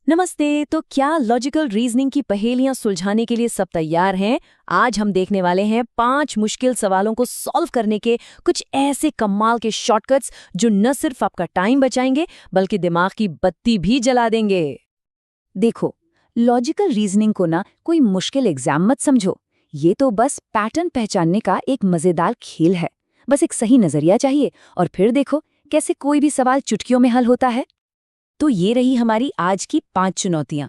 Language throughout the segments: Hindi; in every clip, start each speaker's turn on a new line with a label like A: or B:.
A: नमस्ते। तो क्या लॉजिकल रीजनिंग की पहेलियां सुलझाने के लिए सब तैयार हैं? आज हम देखने वाले हैं 5 मुश्किल सवालों को सॉल्व करने के कुछ ऐसे कमाल के शॉर्टकट्स जो न सिर्फ आपका टाइम बचाएंगे बल्कि दिमाग की बत्ती भी जला देंगे।
B: देखो, लॉजिकल रीजनिंग को ना कोई मुश्किल एग्जाम मत समझो। ये तो बस पैटर्न पहचानने का एक मजेदार खेल है। बस एक सही नजरिया चाहिए और फिर देखो कैसे कोई भी सवाल चुटकियों में हल होता है। तो ये रही हमारी आज की 5 चुनौतियां।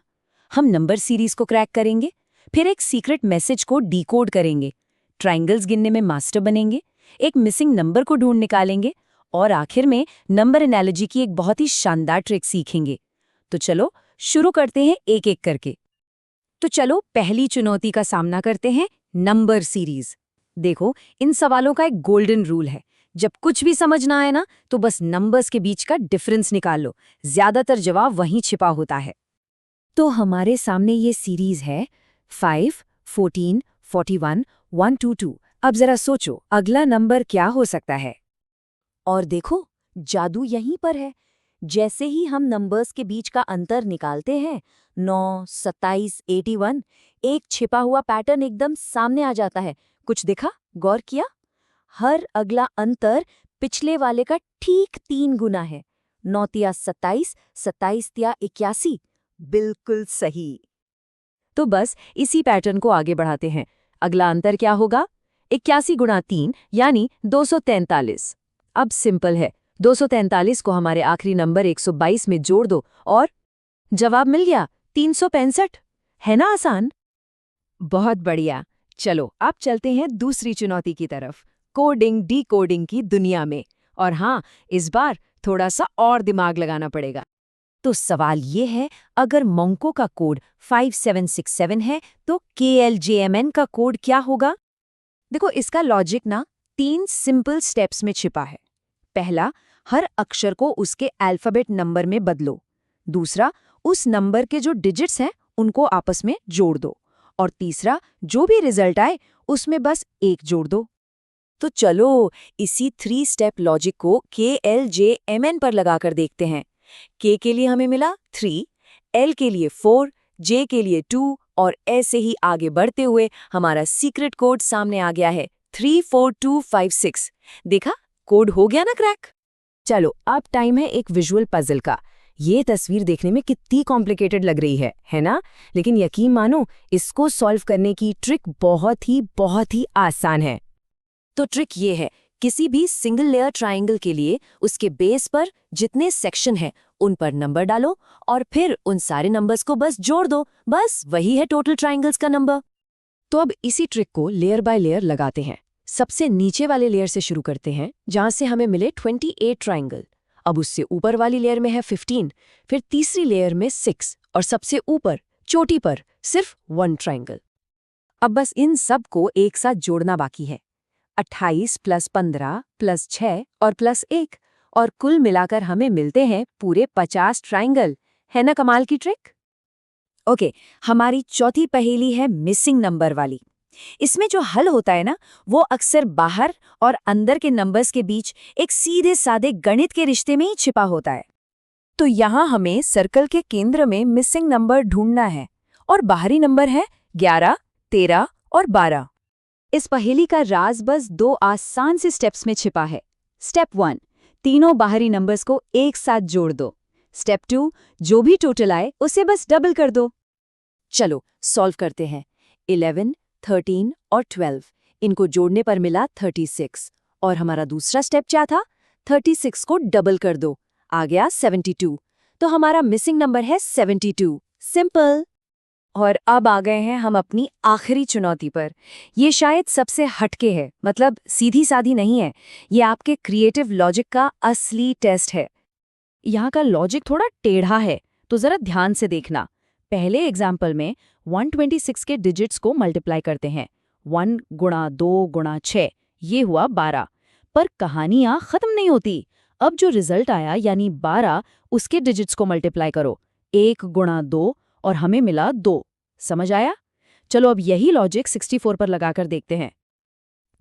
B: हम नंबर सीरीज को क्रैक करेंगे, फिर एक सीक्रेट मैसेज को डिकोड करेंगे, ट्रायंगल्स गिनने में मास्टर बनेंगे, एक मिसिंग नंबर को ढूंढ निकालेंगे और आखिर में नंबर एनालॉजी की एक बहुत ही शानदार ट्रिक सीखेंगे। तो चलो शुरू करते हैं एक एक करके। तो चलो पहली चुनौती का सामना करते हैं, नंबर सीरीज। देखो, इन सवालों का एक गोल्डन रूल है। जब कुछ भी समझ ना आए ना तो बस नंबर्स के बीच का डिफरेंस निकाल लो। ज्यादातर जवाब वहीं छिपा होता है। तो हमारे सामने ये सीरीज है 5, 14, 41, 122। अब जरा सोचो अगला नंबर क्या हो सकता है। और देखो, जादू यहीं पर है। जैसे ही हम नंबर्स के बीच का अंतर निकालते हैं, 9, 27, 81, एक छिपा हुआ पैटर्न एकदम सामने आ जाता है। कुछ दिखा? गौर किया? हर अगला अंतर पिछले वाले का ठीक 3 गुना है। 9 तिया 27, 27 तिया 81। बिल्कुल सही। तो बस इसी पैटर्न को आगे बढ़ाते हैं। अगला अंतर क्या होगा? 81 गुणा 3 यानी 243। अब सिंपल है, 243 को हमारे आखिरी नंबर 122 में जोड़ दो और जवाब मिल गया 365। है ना आसान? बहुत बढ़िया। चलो अब चलते हैं दूसरी चुनौती की तरफ, कोडिंग डीकोडिंग की दुनिया में। और हाँ, इस बार थोड़ा सा और दिमाग लगाना पड़ेगा। तो सवाल ये है, अगर मोंको का कोड 5767 है तो KLJMN का कोड क्या होगा? देखो, इसका लॉजिक ना 3 सिंपल स्टेप्स में छिपा है। पहला, हर अक्षर को उसके अल्फाबेट नंबर में बदलो। दूसरा, उस नंबर के जो डिजिट्स हैं उनको आपस में जोड़ दो। और तीसरा, जो भी रिजल्ट आए उसमें बस 1 जोड़ दो। तो चलो इसी 3 स्टेप लॉजिक को KLJMN पर लगाकर देखते हैं। K के लिए हमें मिला 3, L के लिए 4, J के लिए 2 और ऐसे ही आगे बढ़ते हुए हमारा सीक्रेट कोड सामने आ गया है 34256। देखा, कोड हो गया ना क्रैक। चलो अब टाइम है एक विजुअल पजल का। ये तस्वीर देखने में कितनी कॉम्प्लिकेटेड लग रही है ना? लेकिन यकीन मानो, इसको सॉल्व करने की ट्रिक बहुत ही आसान है। तो ट्रिक ये है, किसी भी सिंगल लेयर ट्रायंगल के लिए उसके बेस पर जितने सेक्शन हैं उन पर नंबर डालो और फिर उन सारे नंबर्स को बस जोड़ दो। बस वही है टोटल ट्रायंगल्स का नंबर। तो अब इसी ट्रिक को लेयर बाय लेयर लगाते हैं। सबसे नीचे वाले लेयर से शुरू करते हैं, जहां से हमें मिले 28 ट्रायंगल। अब उससे ऊपर वाली लेयर में है 15, फिर तीसरी लेयर में 6 और सबसे ऊपर चोटी पर सिर्फ 1 ट्रायंगल। अब बस इन सब को एक साथ जोड़ना बाकी है। 28 + 15 + 6 और +1 और कुल मिलाकर हमें मिलते हैं पूरे 50 ट्रायंगल। है ना कमाल की ट्रिक? ओके, हमारी चौथी पहेली है मिसिंग नंबर वाली। इसमें जो हल होता है ना, वो अक्सर बाहर और अंदर के नंबर्स के बीच एक सीधे साधे गणित के रिश्ते में ही छिपा होता है। तो यहाँ हमें सर्कल के केंद्र में मिसिंग नंबर ढूंढना है और बाहरी नंबर है 11, 13 और 12। इस पहेली का राज बस 2 आसान से स्टेप्स में छिपा है। स्टेप 1, तीनों बाहरी नंबर्स को एक साथ जोड़ दो। स्टेप 2, जो भी टोटल आए उसे बस डबल कर दो। चलो सॉल्व करते हैं। 11, 13 और 12, इनको जोड़ने पर मिला 36। और हमारा दूसरा स्टेप क्या था? 36 को डबल कर दो, आ गया 72। तो हमारा मिसिंग नंबर है 72। सिंपल। और अब आ गए हैं हम अपनी आखिरी चुनौती पर। ये शायद सबसे हटके है, मतलब सीधी साधी नहीं है। ये आपके क्रिएटिव लॉजिक का असली टेस्ट है। यहाँ का लॉजिक थोड़ा टेढ़ा है, तो जरा ध्यान से देखना। पहले एग्जाम्पल में 126 के डिजिट्स को मल्टीप्लाई करते हैं। 1 गुणा 2 गुणा 6, ये हुआ 12। पर कहानियाँ खत्म नहीं होती। अब जो रिजल्ट आया यानी 12, उसके डिजिट्स को मल्टीप्लाई करो। 1 गुणा 2 और हमें मिला 2। समझ आया? चलो अब यही लॉजिक 64 पर लगाकर देखते हैं।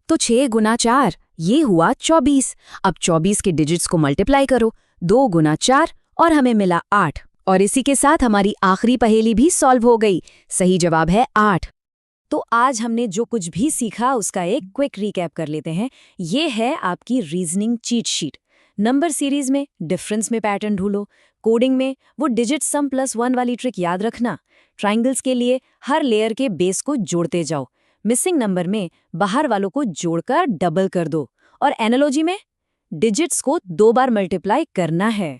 B: तो 6 गुना 4, ये हुआ 24। अब 24 के डिजिट्स को मल्टीप्लाई करो। 2 गुना 4 और हमें मिला 8।
A: और इसी के साथ हमारी आखिरी पहेली भी सॉल्व हो गई। सही जवाब है 8। तो आज हमने जो कुछ भी सीखा उसका एक क्विक रिकैप कर लेते हैं। ये है आपकी reasoning cheat sheet. Number series में डिफरेंस में पैटर्न ढूंढो, कोडिंग में वो डिजिट सम प्लस 1 वाली ट्रिक याद रखना, ट्राइंगल्स के लिए हर लेयर के बेस को जोड़ते जाओ, मिसिंग नंबर में बाहर वालों को जोड़कर डबल कर दो, और एनालॉजी में डिजिट्स को 2 बार मल्टीप्लाई करना है।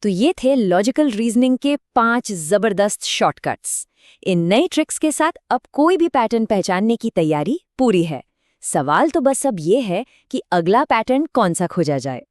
A: तो ये थे लॉजिकल रीजनिंग के 5 जबरदस्त शॉर्टकट्स। इन नई ट्रिक्स के साथ अब कोई भी पैटर्न पहचानने की तैयारी पूरी है। सवाल तो बस अब ये है कि अगला पैटर्न कौन सा खोजा जाए।